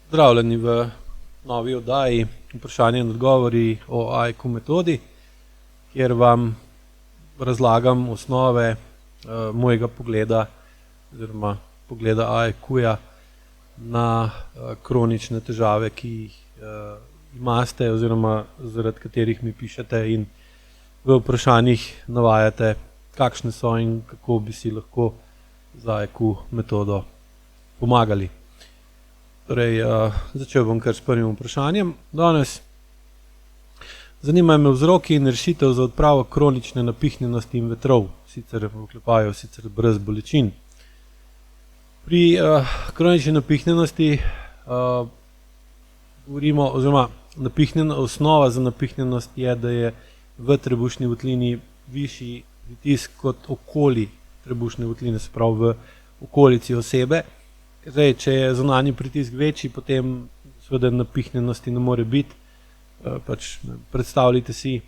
Pozdravljeni v novi oddaji vprašanje in odgovori o AIQ metodi, kjer vam razlagam osnove mojega pogleda oziroma pogleda AIQ-ja na kronične težave, ki jih imate oziroma zaradi katerih mi pišete in v vprašanjih navajate, kakšne so in kako bi si lahko z AIQ metodo pomagali. Torej, začel bom kar s prvim vprašanjem. Danes zanimajo me vzroki in rešitev za odpravo kronične napihnjenosti in vetrov, sicer v oklepaju, sicer brez bolečin. Pri kronični napihnjenosti govorimo, oziroma osnova za napihnjenost je, da je v trebušni votlini višji pritisk kot okoli trebušne votline, se pravi v okolici osebe. Zdaj, če je zunanji pritisk večji, potem seveda napihnjenosti ne more biti. Predstavljajte si,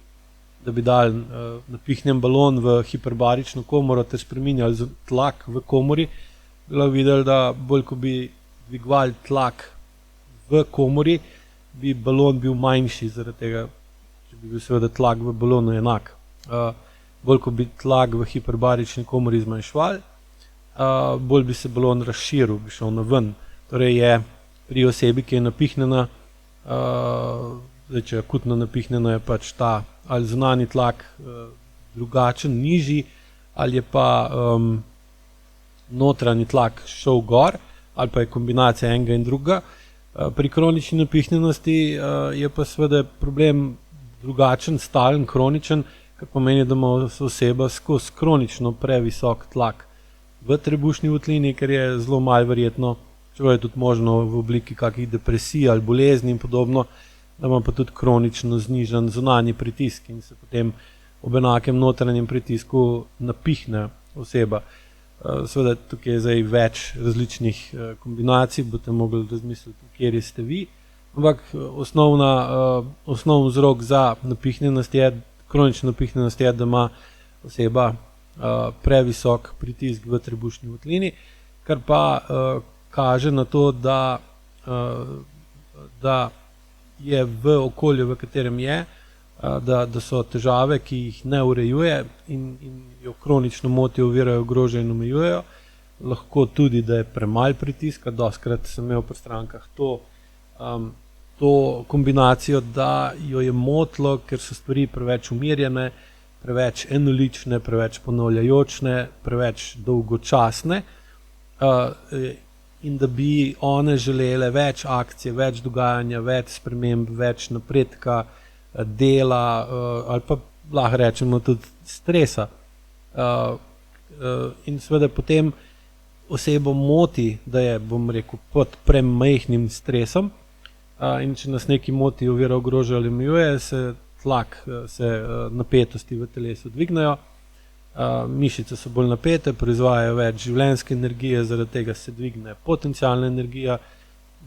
da bi dali napihnjen balon v hiperbarično komoro ter spreminjali tlak v komori, bi lahko videli, da bolj ko bi dvigovali tlak v komori, bi balon bil manjši, zaradi tega, če bi bil seveda tlak v balonu enak. Bolj ko bi tlak v hiperbarični komori zmanjševali, bolj bi se balon razširil, bi šel na ven. Torej je pri osebi, ki je napihnjena, če je akutno napihnjena, je pač ta ali zunanji tlak drugačen, nižji, ali je pa notranji tlak šel gor, ali pa je kombinacija enega in drugega. Pri kronični napihnjenosti je pa seveda problem drugačen, stalen, kroničen, kar pomeni, da ima oseba skozi kronično previsok tlak v trebušni votlini, ker je zelo malo verjetno, čeprav je tudi možno v obliki kakih depresij ali bolezni in podobno, da ima pa tudi kronično znižan zunanji pritisk in se potem ob enakem notranjem pritisku napihne oseba. Seveda tukaj je zdaj več različnih kombinacij, boste mogli razmisliti, kjer ste vi, ampak osnovni vzrok za napihnjenost je, kronično napihnjenost je, da ima oseba previsok pritisk v trebušni votlini, kar pa kaže na to, da je v okolju, v katerem je, da so težave, ki jih ne urejuje in jo kronično motijo, ovirajo, ogrožajo in omejujejo. Lahko tudi, da je premalo pritiska, dostikrat sem imel pri strankah to kombinacijo, da jo je motilo, ker so stvari preveč umirjene, preveč enolične, preveč ponavljajočne, preveč dolgočasne in da bi one želele več akcije, več dogajanja, več sprememb, več napredka, dela ali pa lahko rečemo tudi stresa. In seveda potem osebo moti, da je, bom rekel, pod premajhnim stresom in če nas nekaj moti, ovira, ogroža ali omejuje, se napetosti v telesu dvignejo, mišice so bolj napete, proizvajajo več življenjske energije, zaradi tega se dvigne potencialna energija.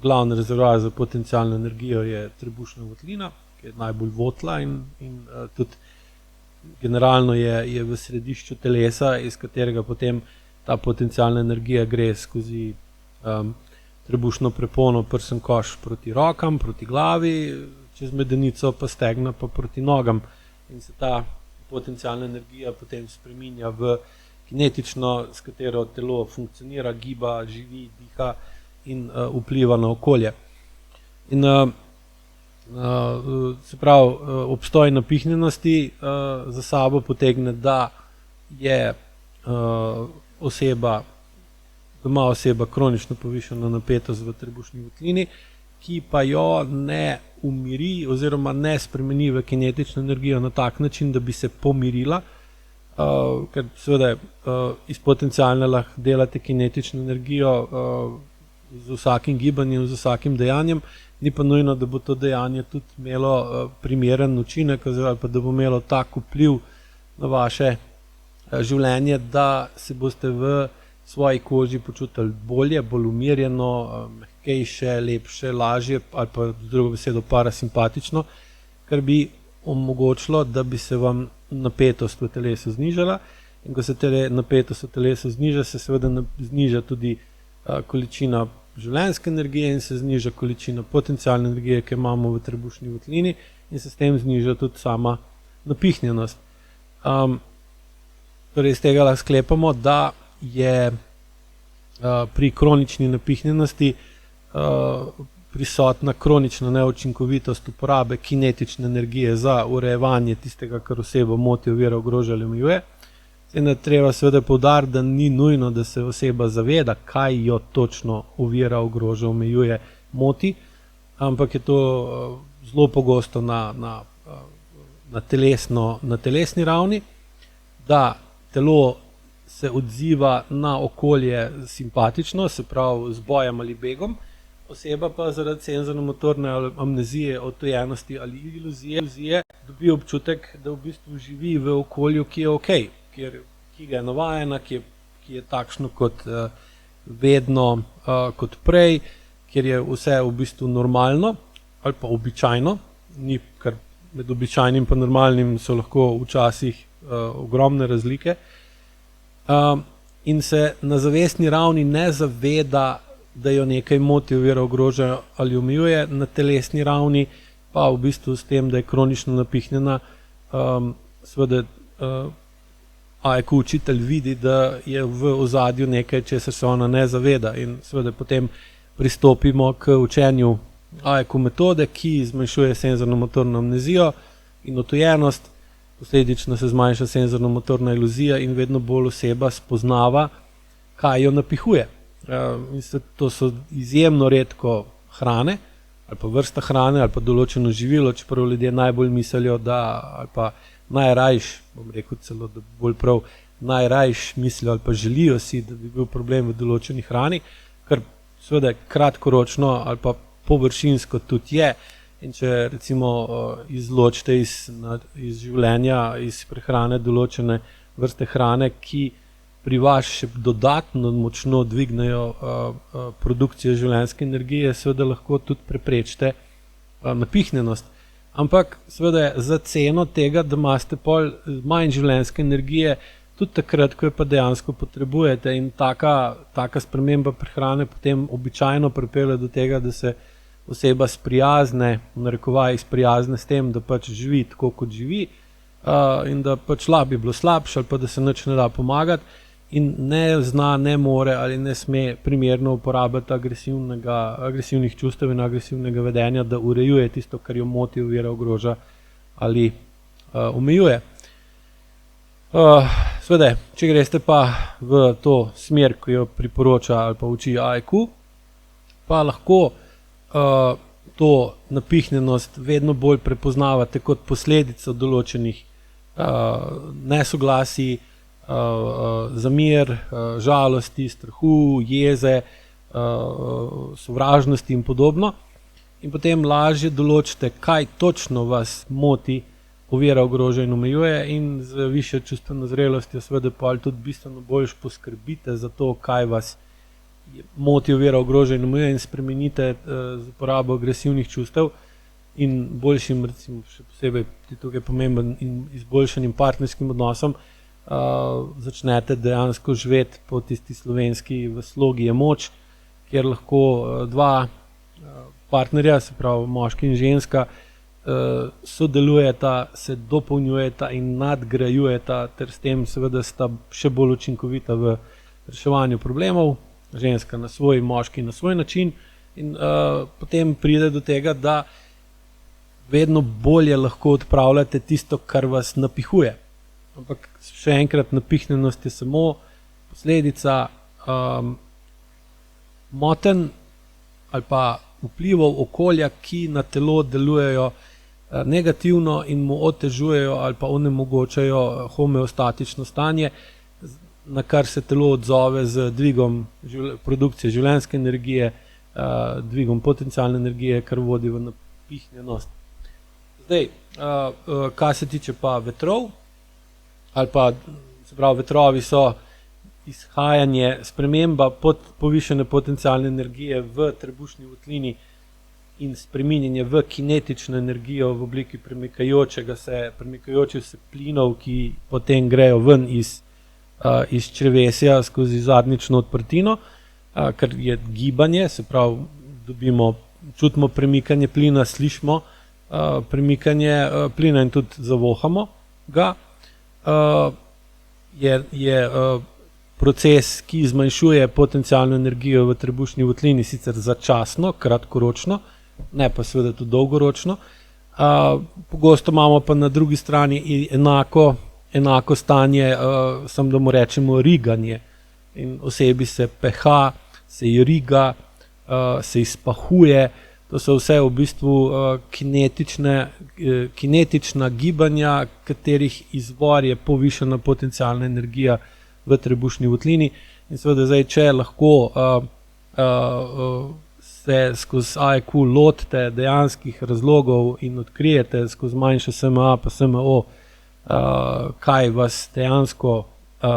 Glavni rezervoar za potencialno energijo je trebušna votlina, ki je najbolj votla in tudi generalno je v središču telesa, iz katerega potem ta potencialna energija gre skozi trebušno prepono, prsen koš proti rokam, proti glavi, čez medenico pa stegna pa proti nogam in se ta potencialna energija potem spreminja v kinetično, s katero telo funkcionira, giba, živi, diha in vpliva na okolje. In se pravi, obstoj napihnjenosti za sabo potegne, da je ima oseba kronično povišano napetost v trebušni votlini, ki pa jo ne umiri oziroma ne spremeni v kinetično energijo na tak način, da bi se pomirila, ker seveda iz potencialne lahko delate kinetično energijo z vsakim gibanjem, z vsakim dejanjem, ni pa nujno, da bo to dejanje tudi imelo primeren učinek ali pa da bo imelo tak vpliv na vaše življenje, da se boste v svoji koži počutili bolje, bolj umirjeno, mehkejše, lepše, lažje ali pa z drugo besedo parasimpatično, kar bi omogočilo, da bi se vam napetost v telesu znižala in ko se napetost v telesu zniža, se seveda zniža tudi količina življenjske energije in se zniža količina potencialne energije, ki imamo v trebušni votlini in se s tem zniža tudi sama napihnjenost. Torej iz tega lahko sklepamo, da je pri kronični napihnjenosti prisotna kronična neučinkovitost uporabe kinetične energije za urejevanje tistega, kar osebo moti, ovira, ogroža ali omejuje. Treba seveda poudariti, da ni nujno, da se oseba zaveda, kaj jo točno ovira, ogroža, omejuje, moti, ampak je to zelo pogosto na telesni ravni, da telo se odziva na okolje simpatično, se pravi z bojem ali begom, oseba pa zaradi senzorno-motorne amnezije, odtujenosti ali iluzije dobi občutek, da v bistvu živi v okolju, ki je okej, ki ga je navajena, ki je takšno kot vedno, kot prej, kjer je vse v bistvu normalno ali pa običajno, ker med običajnim pa normalnim so lahko včasih ogromne razlike, in se na zavestni ravni ne zaveda, da jo nekaj moti, ovira, ogroža ali omejuje, na telesni ravni pa v bistvu s tem, da je kronično napihnjena, seveda AEQ učitelj vidi, da je v ozadju nekaj, česar se ona ne zaveda, in seveda potem pristopimo k učenju AEQ metode, ki zmanjšuje senzorno-motorno amnezijo in odtujenost, posledično se zmanjša senzorno-motorna iluzija in vedno bolj oseba spoznava, kaj jo napihuje. To so izjemno redko hrane, ali pa vrsta hrane, ali pa določeno živilo, čeprav ljudje najbolj mislijo, ali pa najrajš, bom rekel celo, da bolj prav, najrajš mislijo ali pa želijo si, da bi bil problem v določeni hrani, kar seveda kratkoročno ali pa površinsko tudi je. In če recimo izločite iz življenja, iz prehrane določene vrste hrane, ki pri vas še dodatno močno dvignejo produkcijo življenjske energije, seveda lahko tudi preprečite napihnjenost. Ampak seveda za ceno tega, da imate pol manj življenjske energije, tudi takrat, ko jo pa dejansko potrebujete, in taka sprememba prehrane potem običajno pripelje do tega, da se oseba sprijazne, v narekovajih sprijazne s tem, da pač živi tako, kot živi, in da pač bi bilo slabše, ali pa da se nič ne da pomagati, in ne zna, ne more ali ne sme primerno uporabiti agresivnih čustev in agresivnega vedenja, da urejuje tisto, kar jo moti, ovira, ogroža ali omejuje. Seveda, če greste pa v to smer, ki jo priporoča ali pa uči AEQ, pa lahko to napihnjenost vedno bolj prepoznavate kot posledico določenih nesoglasij, zamir, žalosti, strahu, jeze, sovražnosti in podobno. In potem lažje določite, kaj točno vas moti, ovira, ogroža in omejuje, in z višjo čustveno zrelostjo seveda pa tudi bistveno bolj poskrbite za to, kaj vas moti, ovira, ogroža in omejuje, in spremenite z uporabo agresivnih čustev in boljšim, recimo še posebej tukaj pomemben, in izboljšanim partnerskim odnosom, začnete dejansko živeti po tisti slovenski v slogi je moč, kjer lahko dva partnerja, se pravi moški in ženska, sodelujeta, se dopolnjujeta in nadgrajujeta, ter s tem seveda sta še bolj učinkovita v reševanju problemov, ženska na svoj, moški na svoj način, in potem pride do tega, da vedno bolje lahko odpravljate tisto, kar vas napihuje. Ampak še enkrat, napihnjenost je samo posledica motenj ali pa vplivov okolja, ki na telo delujejo negativno in mu otežujejo ali pa onemogočajo homeostatično stanje, na kar se telo odzove z dvigom produkcije življenjske energije, dvigom potencialne energije, kar vodi v napihnjenost. Zdaj, kar se tiče pa vetrov, ali pa, se pravi, vetrovi so izhajanje, sprememba povišene potencialne energije v trebušni votlini in spreminjanje v kinetično energijo v obliki premikajočih se plinov, ki potem grejo ven iz črevesja skozi zadnjično odprtino. ker je gibanje, se pravi, čutimo premikanje plina, slišimo premikanje plina in tudi zavohamo ga. Je proces, ki zmanjšuje potencialno energijo v trebušni votlini, sicer začasno, kratkoročno, ne pa seveda tudi dolgoročno. Pogosto imamo pa na drugi strani enako stanje, samo da mu rečemo riganje. In osebi se peha, se riga, se izpahuje. To so vse v bistvu kinetična gibanja, katerih izvor je povišana potencialna energija v trebušni votlini. In seveda zdaj, če lahko se skozi AEQ lotite dejanskih razlogov in odkrijete skozi manjše SMA pa SMO, kaj vas dejansko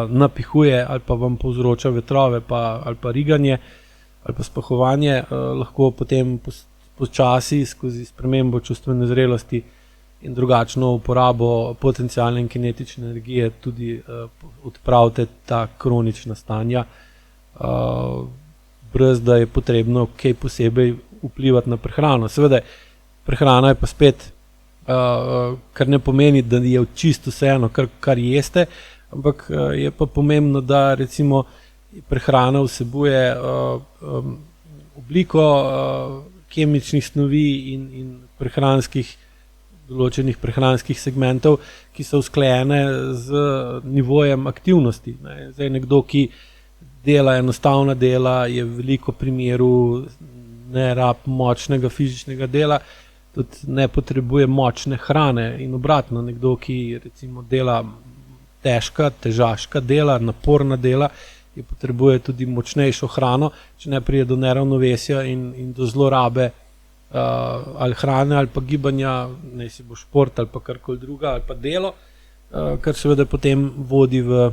napihuje ali pa vam povzroča vetrove ali pa riganje ali pa spahovanje, lahko potem počasi skozi spremembo čustvene zrelosti in drugačno uporabo potencialne in kinetične energije tudi odpravite ta kronična stanja, brez da je potrebno kaj posebej vplivati na prehrano. Seveda, prehrana je pa spet, kar ne pomeni, da je čisto vseeno, kar jeste, ampak je pa pomembno, da recimo prehrana vsebuje obliko kemičnih snovi in določenih prehranskih segmentov, ki so usklajene z nivojem aktivnosti. Zdaj, nekdo, ki dela enostavna dela, je v veliko primeru ne rab močnega fizičnega dela, tudi ne potrebuje močne hrane in obratno. Nekdo, ki recimo dela težaška dela, naporna dela, je potrebuje tudi močnejšo hrano, če ne pride do neravnovesja in do zlorabe ali hrane ali pa gibanja, ne si bo šport ali pa karkoli druga ali pa delo, kar seveda potem vodi v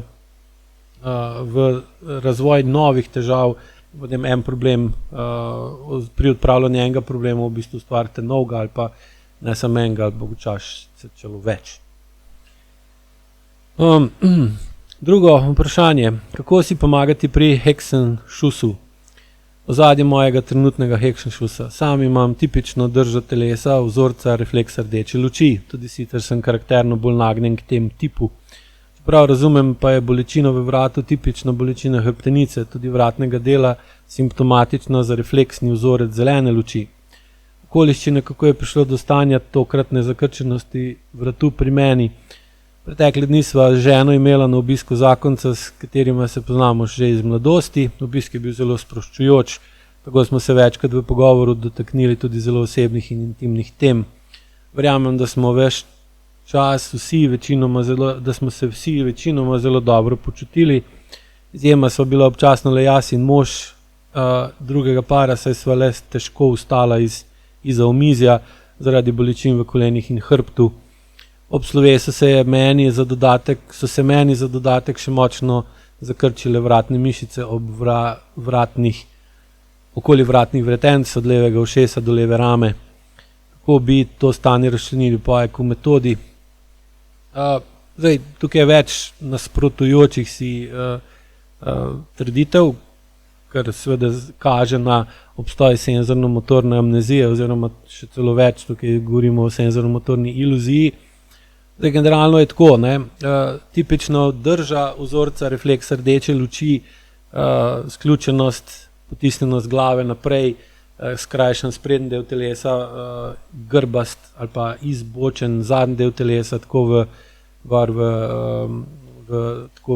razvoj novih težav. Potem en problem, pri odpravljanju enega problema v bistvu ustvarite novega ali pa ne samo enega, ali pa včasih celo več. Drugo vprašanje, kako si pomagati pri Hexenschusu? Ozadje mojega trenutnega Hexenschusa. Sam imam tipično držo telesa vzorca refleksa rdeče luči, tudi sicer sem karakterno bolj nagnjen k tem tipu. Čeprav razumem, pa je bolečina v vratu tipična bolečina hrbtenice, tudi vratnega dela, simptomatična za refleksni vzorec zelene luči. Okoliščine, kako je prišlo do stanja tokratne zakrčenosti vratu pri meni. Pretekle dni sva z ženo imela na obisku zakonca, s katerima se poznamo že iz mladosti. Obisk je bil zelo sproščujoč, tako smo se večkrat v pogovoru dotaknili tudi zelo osebnih in intimnih tem. Verjamem, da smo ves čas da smo se vsi večinoma zelo dobro počutili. Izjema sva bila občasno le jaz in mož drugega para, saj sva le težko vstala izza omizja zaradi bolečin v kolenih in hrbtu. Ob slovesu so se meni za dodatek še močno zakrčile vratne mišice okoli vratnih vretenc, od levega ušesa do leve rame. Kako bi to stanje razčlenili po AEQ metodi? Tukaj je več nasprotujočih si trditev, kar seveda kaže na obstoj senzorno-motorne amnezije, oziroma še celo več, tukaj govorimo o senzorno-motorni iluziji. Generalno je tako, tipično drža vzorca refleksa rdeče luči, sključenost, potisnjenost glave naprej, skrajšan sprednji del telesa, grbast ali pa izbočen zadnji del telesa, tako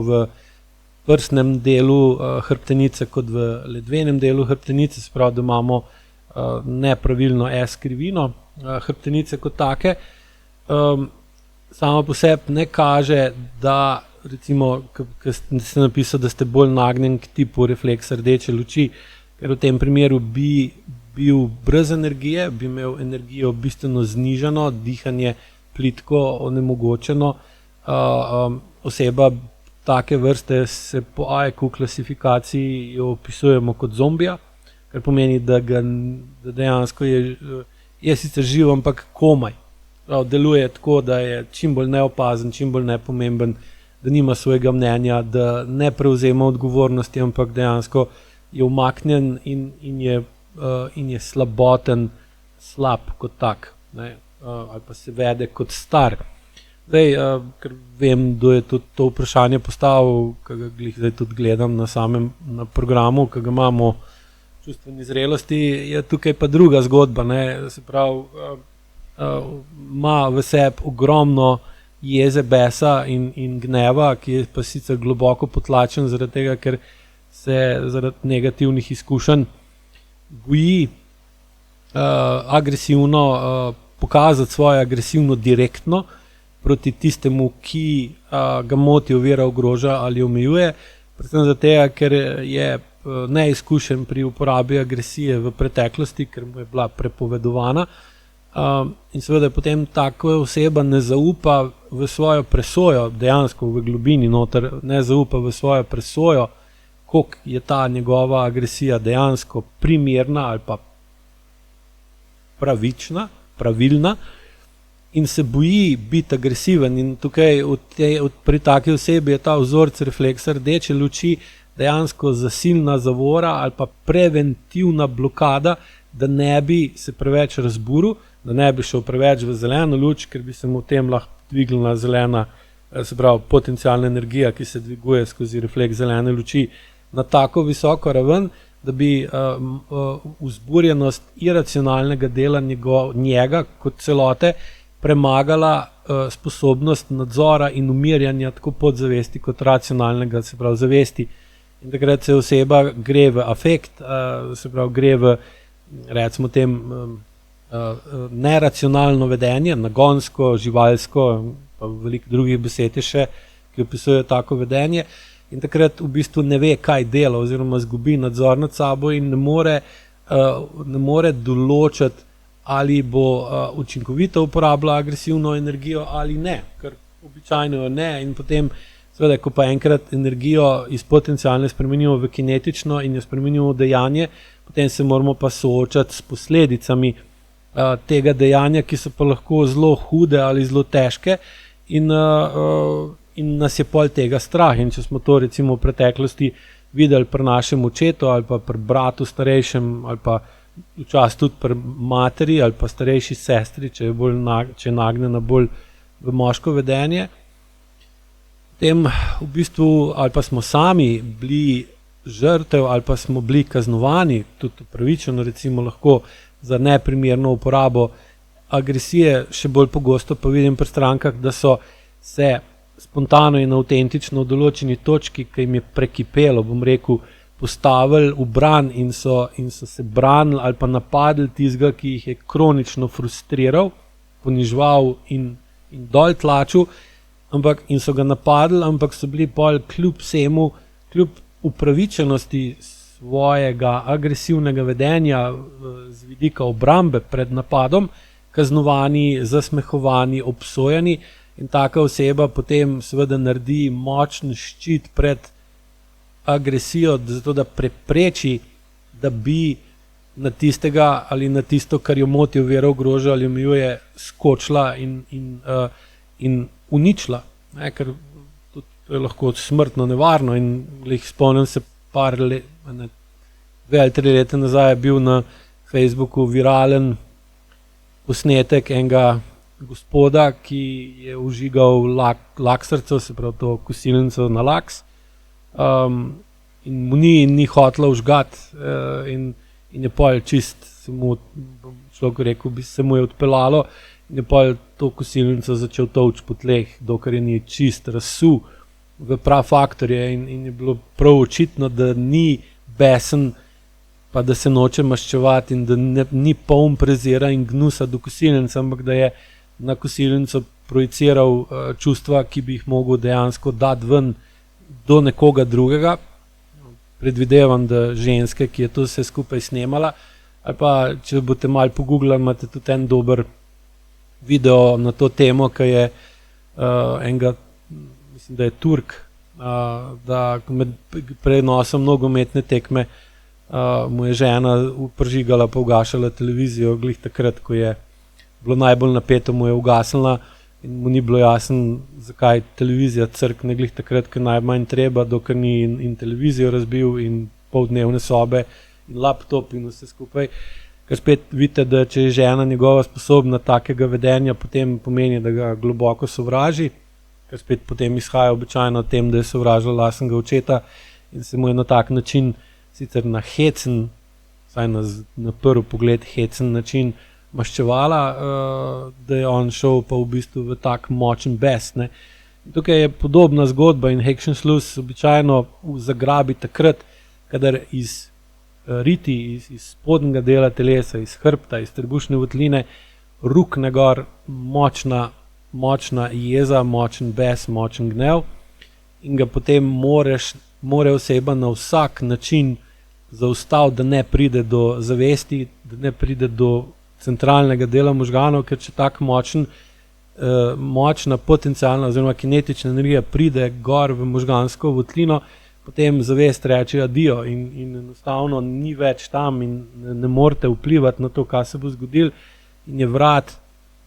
v prsnem delu hrbtenice kot v ledvenem delu hrbtenice, se pravi, da imamo nepravilno S-krivino hrbtenice kot take. Sama po sebi ne kaže, da recimo, ko ste napisali, da ste bolj nagnjen k tipu refleksa rdeče luči, ker v tem primeru bi bil brez energije, bi imel energijo bistveno znižano, dihanje plitko, onemogočeno. Oseba take vrste se po AEQ klasifikaciji jo opisujemo kot zombija, kar pomeni, da dejansko je sicer živ, ampak komaj. Deluje tako, da je čim bolj neopazen, čim bolj nepomemben, da nima svojega mnenja, da ne prevzema odgovornosti, ampak dejansko je umaknjen in je slaboten, slab kot tak, ne, ali pa se vede kot star. Zdaj, ker vem, kdo je tudi to vprašanje postavil, ki ga zdaj tudi gledam na programu, ki ga imamo čustveni zrelosti, je tukaj pa druga zgodba, ne, se pravi, ima v sebi ogromno jeze, besa in gneva, ki je pa sicer globoko potlačen zaradi tega, ker se zaradi negativnih izkušenj boji agresivno pokazati svoje agresivno direktno proti tistemu, ki ga moti, ovira, ogroža ali omejuje, predvsem zato, ker je neizkušen pri uporabi agresije v preteklosti, ker mu je bila prepovedovana. In seveda potem tako oseba ne zaupa v svojo presojo, dejansko v globini noter, ne zaupa v svojo presojo, koliko je ta njegova agresija dejansko primerna ali pa pravična, pravilna, in se boji biti agresiven. In tukaj pri taki osebi je ta vzorec refleksa rdeče luči dejansko zasilna zavora ali pa preventivna blokada, da ne bi se preveč razburil, da ne bi šel preveč v zeleno luč, ker bi se mu v tem lahko dvignila zelena, se pravi potencialna energija, ki se dviguje skozi refleks zelene luči na tako visoko raven, da bi vzburjenost iracionalnega dela njega kot celote premagala sposobnost nadzora in umirjanja tako podzavesti kot racionalnega, se pravi zavesti. In takrat se oseba gre v afekt, se pravi gre v, recimo tem, neracionalno vedenje, nagonsko, živalsko, pa veliko drugih besed je še, ki opisujejo tako vedenje, in takrat v bistvu ne ve, kaj dela, oziroma izgubi nadzor nad sabo in ne more določiti, ali bo učinkovito uporabila agresivno energijo ali ne, ker običajno jo ne, in potem seveda, ko pa enkrat energijo iz potencialne spremenimo v kinetično in jo spremenimo v dejanje, potem se moramo pa soočati s posledicami tega dejanja, ki so pa lahko zelo hude ali zelo težke, in nas je pol tega strah. In če smo to recimo v preteklosti videli pri našem očetu ali pa pri bratu starejšem ali pa včasih tudi pri materi ali pa starejši sestri, če je nagnjena bolj v moško vedenje, potem v bistvu ali pa smo sami bili žrtev ali pa smo bili kaznovani, tudi upravičeno recimo lahko za neprimerno uporabo agresije, še bolj pogosto pa vidim pri strankah, da so se spontano in avtentično v določeni točki, ki jim je prekipelo, bom rekel, postavili v bran in so se branili ali pa napadli tistega, ki jih je kronično frustriral, ponižval in dol tlačil, in so ga napadli, ampak so bili pol kljub vsemu, kljub upravičenosti svojega agresivnega vedenja z vidika obrambe pred napadom, kaznovani, zasmehovani, obsojeni, in taka oseba potem seveda naredi močen ščit pred agresijo, zato da prepreči, da bi na tistega ali na tisto, kar jo moti, ovira, ogroža ali omejuje, skočila in uničila, ne, ker to je lahko smrtno nevarno. In spomnim se par let, 2 ali 3 leta nazaj je bil na Facebooku viralen posnetek enega gospoda, ki je užigal laksarcev, se pravi to kosilnico na laks, in mu ni hotela užgati, in je pol čist, človek rekel, bi se mu je odpeljalo, in je pol to kosilnico začel tolči po tleh, dokler je ni čist razsul v prav faktorje, in je bilo prav očitno, da ni besen, pa da se noče maščevati in da ni poln prezira in gnusa do kosilnice, ampak da je na kosilnico projiciral čustva, ki bi jih mogel dejansko dati ven do nekoga drugega. Predvidevam, da ženske, ki je to vse skupaj snemala, ali pa če boste malo pogooglali, imate tudi en dober video na to temo, ki je enega, mislim, da je Turk, da med prenosom nogometne tekme mu je žena pržigala pa ugašala televizijo, glih takrat, ko je bilo najbolj napeto, mu je ugasnila in mu ni bilo jasno, zakaj televizija crkne glih takrat, ko najmanj treba, dokler ni in televizijo razbil in poldnevne sobe in laptop in vse skupaj. Ker spet vidite, da če je žena njegova sposobna takega vedenja, potem pomeni, da ga globoko sovraži, ker spet potem izhaja običajno o tem, da je sovražila lastnega očeta in se mu je na tak način, sicer na hecen, saj na prvi pogled hecen način maščevala, da je on šel pa v bistvu v tak močen bes. Ne. Tukaj je podobna zgodba in Heckscher-Sluss običajno zagrabi takrat, kadar iz riti, iz spodnjega dela telesa, iz hrbta, iz trebušne votline rukne gor močna jeza, močen bes, močen gnev in ga potem more oseba na vsak način zaustaviti, da ne pride do zavesti, da ne pride do centralnega dela možganov, ker če tak močna potencialna oziroma kinetična energija pride gor v možgansko votlino, potem zavest reče adijo in enostavno ni več tam in ne morete vplivati na to, kaj se bo zgodilo in je vrat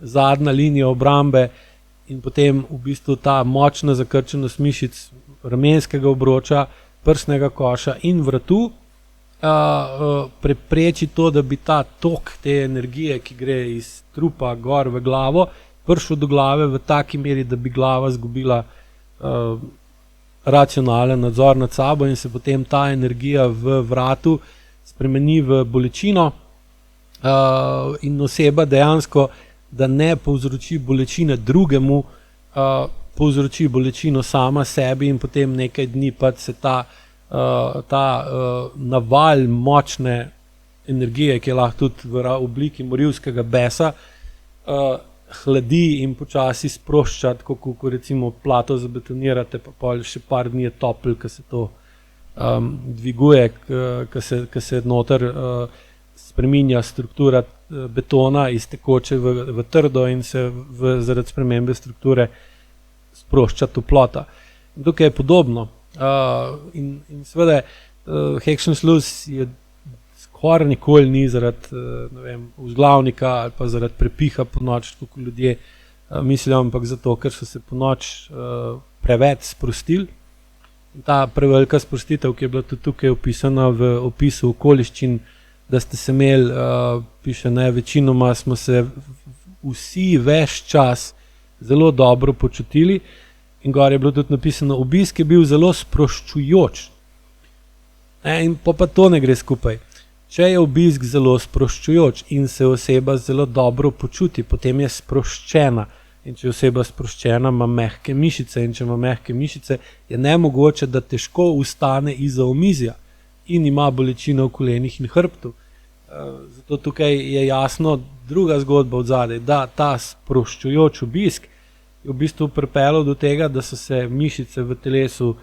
zadnja linija obrambe in potem v bistvu ta močna zakrčenost mišic ramenskega obroča, prsnega koša in vratu prepreči to, da bi ta tok te energije, ki gre iz trupa gor v glavo, prišel do glave v taki meri, da bi glava izgubila racionalen nadzor nad sabo in se potem ta energija v vratu spremeni v bolečino in oseba dejansko, da ne povzroči bolečine drugemu, povzroči bolečino sama sebi in potem nekaj dni pa se ta naval močne energije, ki je lahko tudi v obliki morilskega besa, hladi in počasi sprošča, tako kot recimo plato zabetonirate, pa pol še par dni je topel, ko se to dviguje, ko se noter spreminja struktura betona iz tekoče v trdo in se zaradi spremembe strukture sprošča toplota. In tukaj je podobno. In seveda Heckscher-Sluss je skoraj nikoli ni zaradi vzglavnika ali pa zaradi prepiha po noč, tako ljudje mislijo, ampak zato, ker so se po noč preveč sprostili. In ta prevelika sprostitev, ki je bila tudi tukaj opisana v opisu okoliščin, da ste se imeli, piše ne, večinoma smo se vsi ves čas zelo dobro počutili in gor je bilo tudi napisano, obisk je bil zelo sproščujoč. In pa to ne gre skupaj. Če je obisk zelo sproščujoč in se oseba zelo dobro počuti, potem je sproščena. In če je oseba sproščena, ima mehke mišice in če ima mehke mišice, je nemogoče, da težko ustane iza omizja in ima bolečino v kolenih in hrbtu. Zato tukaj je jasno druga zgodba odzadaj, da ta sproščujoč obisk je v bistvu pripeljal do tega, da so se mišice v telesu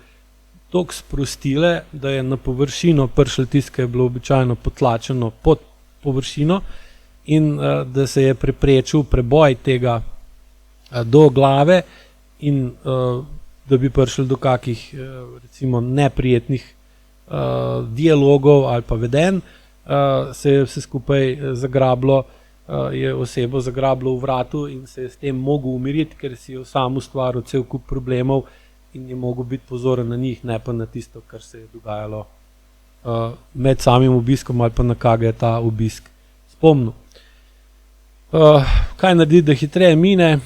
toliko sprostile, da je na površino prišlo tisto, ki je bilo običajno potlačeno pod površino in da se je preprečil preboj tega do glave in da bi prišli do kakih recimo neprijetnih dialogov ali pa vedenj, se je vse skupaj zagrablo, je osebo zagrablo v vratu in se je s tem mogel umiriti, ker si je sam ustvaril cel kup problemov in je mogel biti pozoren na njih, ne pa na tisto, kar se je dogajalo med samim obiskom ali pa na kaj je ta obisk spomnil. Kaj narediti, da hitreje mine?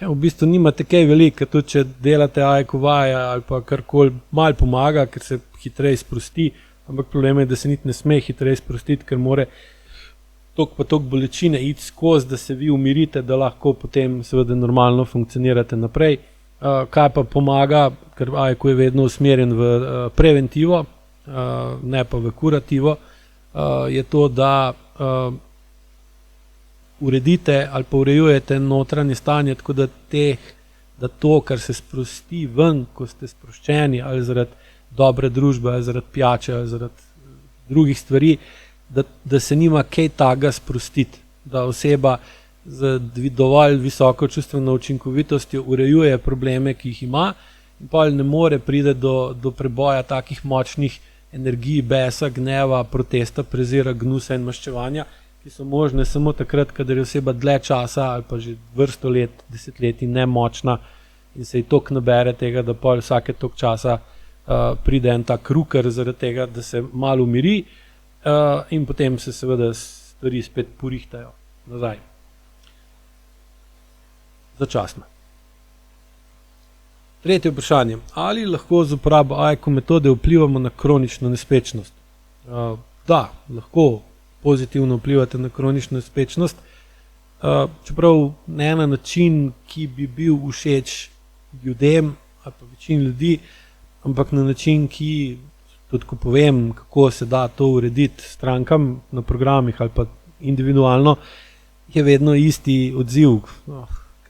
V bistvu nimate kaj veliko, tudi če delate ajkovaje ali pa karkoli, malo pomaga, ker se hitreje sprosti, ampak problem je, da se niti ne sme hitreje sprostiti, ker more toliko pa toliko bolečine iti skozi, da se vi umirite, da lahko potem seveda normalno funkcionirate naprej. Kaj pa pomaga, ker ajko je vedno usmerjen v preventivo, ne pa v kurativo, je to, da uredite ali pa urejujete notranje stanje, tako da to, kar se sprosti ven, ko ste sproščeni ali zaradi dobre družbe, ali zaradi pijače, ali zaradi drugih stvari, da se nima kaj takega sprostiti, da oseba z dovolj visoko čustveno učinkovitostjo urejuje probleme, ki jih ima in pa ne more pride do preboja takih močnih energij, besa, gneva, protesta, prezira, gnusa in maščevanja, ki so možne samo takrat, kadar je oseba dlje časa ali pa že vrsto let, desetletij nemočna in se ji toliko nabere tega, da pol vsake toliko časa pride en tak ruker zaradi tega, da se malo umiri in potem se seveda stvari spet porihtajo nazaj. Začasno. Tretje vprašanje. Ali lahko z uporabo AIKO metode vplivamo na kronično nespečnost? Da, lahko pozitivno vplivate na kronično nespečnost, čeprav ne na način, ki bi bil všeč ljudem ali pa večini ljudi, ampak na način, ki, tudi ko povem, kako se da to urediti strankam na programih ali pa individualno, je vedno isti odziv.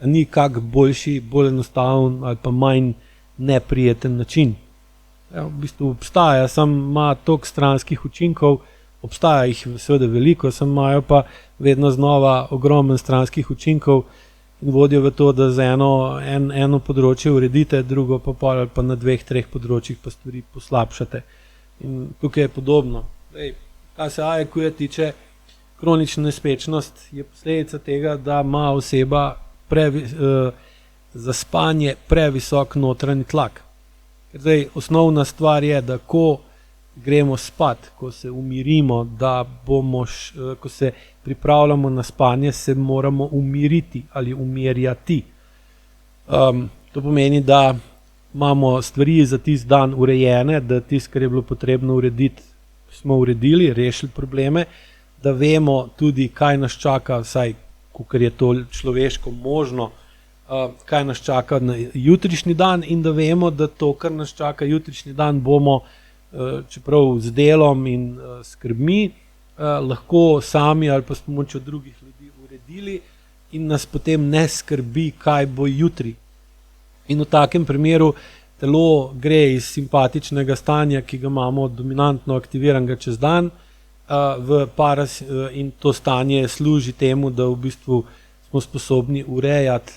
Ni kak boljši, bolj enostaven ali pa manj neprijeten način. V bistvu obstaja, samo ima toliko stranskih učinkov, obstaja jih seveda veliko, samo imajo pa vedno znova ogromen stranskih učinkov in vodijo v to, da za eno področje uredite, drugo pa pol ali pa na 2-3 področjih pa stvari poslabšate. In tukaj je podobno. Kar se AIKO tiče, kronična nespečnost je posledica tega, da ima oseba za spanje previsok notranji tlak. Zdaj, osnovna stvar je, da ko gremo spat, ko se umirimo, ko se pripravljamo na spanje, se moramo umiriti ali umirjati. To pomeni, da imamo stvari za tisti dan urejene, da tisto, kar je bilo potrebno urediti, smo uredili, rešili probleme, da vemo tudi, kaj nas čaka, vsaj kakor je to človeško možno, kaj nas čaka na jutrišnji dan in da vemo, da to, kar nas čaka jutrišnji dan, bomo, čeprav z delom in skrbmi, lahko sami ali pa s pomočjo drugih ljudi uredili in nas potem ne skrbi, kaj bo jutri. In v takem primeru telo gre iz simpatičnega stanja, ki ga imamo dominantno aktiviranega čez dan, in to stanje služi temu, da v bistvu smo sposobni urejati,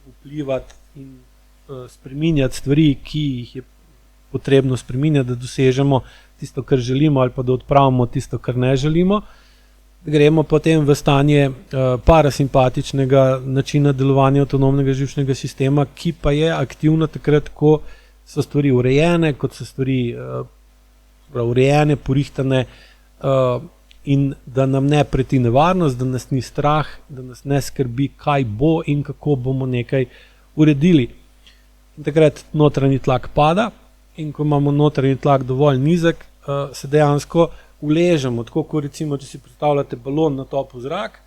vplivati in spreminjati stvari, ki jih je potrebno spreminjati, da dosežemo tisto, kar želimo, ali pa da odpravimo tisto, kar ne želimo. Gremo potem v stanje parasimpatičnega načina delovanja avtonomnega živčnega sistema, ki pa je aktivno takrat, ko so stvari urejene, kot so stvari urejene, porihtane, in da nam ne preti nevarnost, da nas ni strah, da nas ne skrbi, kaj bo in kako bomo nekaj uredili. In takrat notranji tlak pada in ko imamo notranji tlak dovolj nizek, se dejansko uležemo, tako kot recimo, če si predstavljate balon na topel zrak,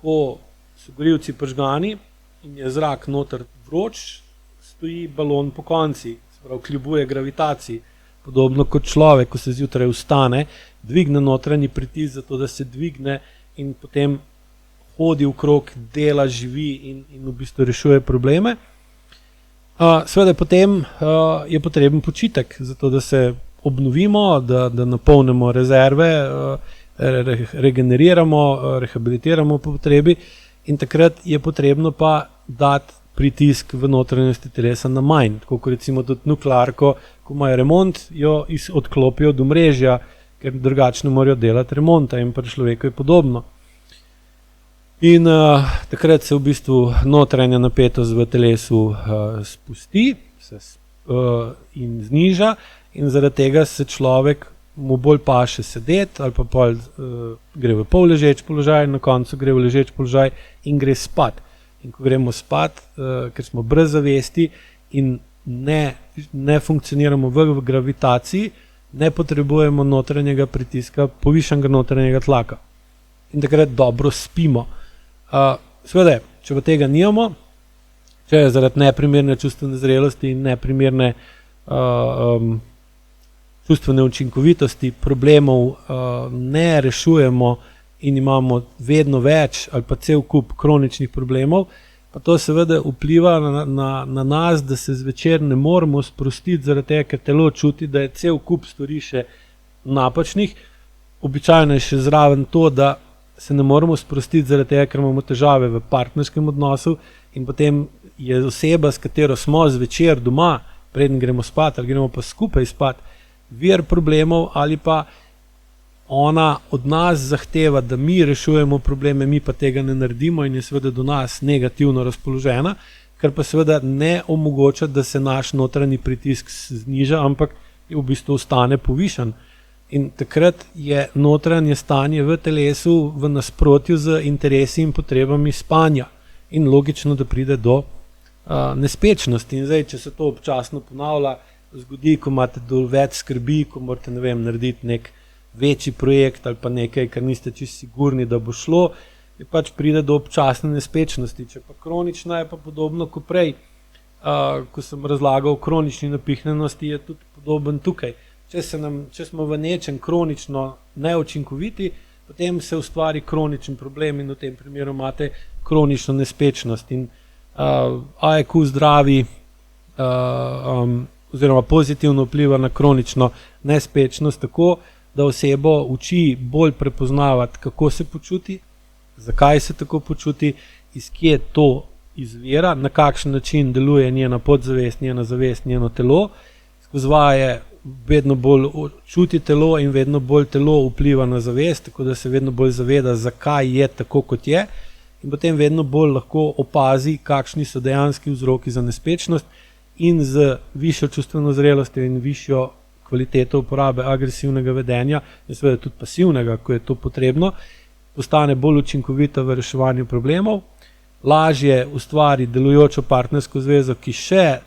ko so gorivci prižgani in je zrak noter vroč, stoji balon po konci, se pravi, kljubuje gravitaciji. Podobno kot človek, ko se zjutraj vstane, dvigne notranji pritisk, zato da se dvigne in potem hodi okrog, dela, živi in v bistvu rešuje probleme. Seveda potem je potreben počitek, zato da se obnovimo, da napolnimo rezerve, regeneriramo, rehabilitiramo po potrebi in takrat je potrebno pa dati pritisk v notranjosti telesa na manj. Tako kot recimo tudi nuklearko, ko imajo remont, jo odklopijo od omrežja, ker drugače ne morajo delati remonta in pri človeku je podobno. In takrat se v bistvu notranja napetost v telesu spusti in zniža in zaradi tega se človek mu bolj paše sedeti ali pa gre v polležeč položaj, na koncu gre v ležeč položaj in gre spat. In ko gremo spat, ker smo brez zavesti in ne funkcioniramo v gravitaciji, ne potrebujemo notranjega pritiska, povišanega notranjega tlaka. In takrat dobro spimo. Seveda, če pa tega nimamo, če je zaradi neprimerne čustvene zrelosti in neprimerne čustvene učinkovitosti problemov ne rešujemo in imamo vedno več ali pa cel kup kroničnih problemov, pa to seveda vpliva na nas, da se zvečer ne moremo sprostiti, zaradi tega, ker telo čuti, da je cel kup stvari še napačnih. Običajno je še zraven to, da se ne moremo sprostiti zaradi tega, ker imamo težave v partnerskem odnosu in potem je oseba, s katero smo zvečer doma, preden gremo spat ali gremo pa skupaj spat, vir problemov ali pa ona od nas zahteva, da mi rešujemo probleme, mi pa tega ne naredimo in je seveda do nas negativno razpoložena, kar pa seveda ne omogoča, da se naš notranji pritisk zniža, ampak v bistvu ostane povišan. In takrat je notranje stanje v telesu v nasprotju z interesi in potrebami spanja. In logično, da pride do nespečnosti. In zdaj, če se to občasno ponavlja, zgodi, ko imate več skrbi, ko morate, narediti nek večji projekt ali pa nekaj, kar niste čisto sigurni, da bo šlo, je pač pride do občasne nespečnosti. Če pa kronična, je pa podobno kot prej. Ko sem razlagal o kronični napihnjenosti, je tudi podoben tukaj. Če smo v nečem kronično neučinkoviti, potem se ustvari kroničen problem in v tem primeru imate kronično nespečnost. In AEQ zdravi oziroma pozitivno vpliva na kronično nespečnost tako, da osebo uči bolj prepoznavati, kako se počuti, zakaj se tako počuti, iz kje to izvira, na kakšen način deluje njena podzavest, njena zavest, njeno telo. Skozi vaje vedno bolj čuti telo in vedno bolj telo vpliva na zavest, tako da se vedno bolj zaveda, zakaj je tako, kot je, in potem vedno bolj lahko opazi, kakšni so dejanski vzroki za nespečnost, in z višjo čustveno zrelostjo in višjo kvaliteto uporabe agresivnega vedenja in seveda tudi pasivnega, ko je to potrebno, postane bolj učinkovita v reševanju problemov, lažje ustvari delujočo partnersko zvezo, ki še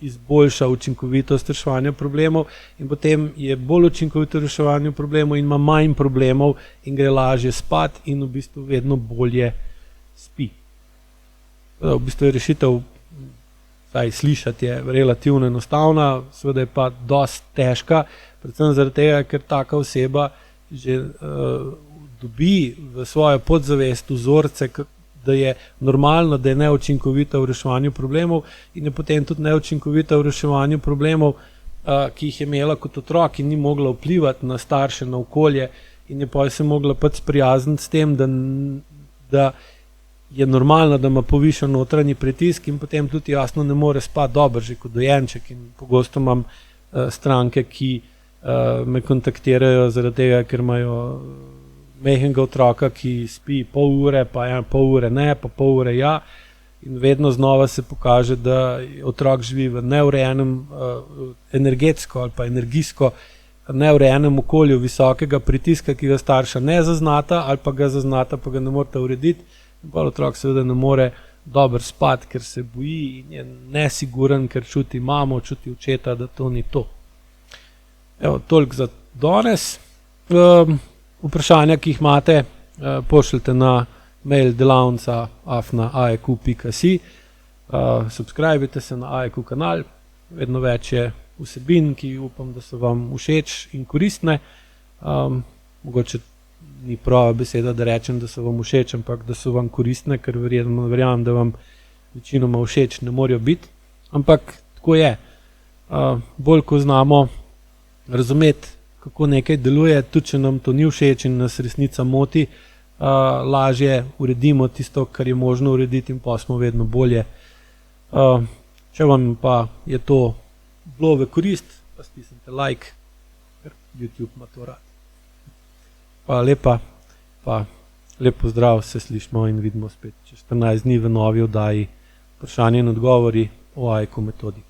izboljša učinkovitost reševanja problemov, in potem je bolj učinkovito reševanje problemov in ima manj problemov in gre lažje spat in v bistvu vedno bolje spi. V bistvu je rešitev, saj slišati je relativno enostavna, seveda je pa dosti težka, predvsem zaradi tega, ker taka oseba že dobi v svojo podzavest vzorce, da je normalno, da je neučinkovita v reševanju problemov in je potem tudi neučinkovita v reševanju problemov, ki jih je imela kot otrok in ni mogla vplivati na starše, na okolje, in je potem se mogla pač sprijazniti s tem, da je normalno, da ima povišen notranji pritisk in potem tudi jasno ne more spati dobro, že kot dojenček. In pogosto imam stranke, ki me kontaktirajo zaradi tega, ker imajo majhnega otroka, ki spi pol ure, pa pol ure ne, pa pol ure ja, in vedno znova se pokaže, da otrok živi v neurejenem energetsko ali pa energijsko neurejenem okolju visokega pritiska, ki ga starša ne zaznata ali pa ga zaznata, pa ga ne morete urediti, in pa otrok seveda ne more dobro spati, ker se boji in je nesiguren, ker čuti mamo, čuti očeta, da to ni to. Evo, toliko za danes. Vprašanja, ki jih imate, pošljite na mail delavnica@aeq.si. Subscribite se na AEQ kanal, vedno več je vsebin, ki upam, da so vam všeč in koristne. Mogoče ni prava beseda, da rečem, da so vam všeč, ampak da so vam koristne, ker verjamem, da vam večinoma všeč ne morejo biti. Ampak tako je. Bolj ko znamo razumeti, kako nekaj deluje, tudi če nam to ni všeč in nas resnica moti, lažje uredimo tisto, kar je možno urediti, in pa smo vedno bolje. Če vam pa je to bilo v korist, pa stisnite like, ker YouTube ima to rad. Hvala lepa, pa lep pozdrav, se slišimo in vidimo spet čez 14 dni v novi oddaji Vprašanje in odgovori o AEQ metodi.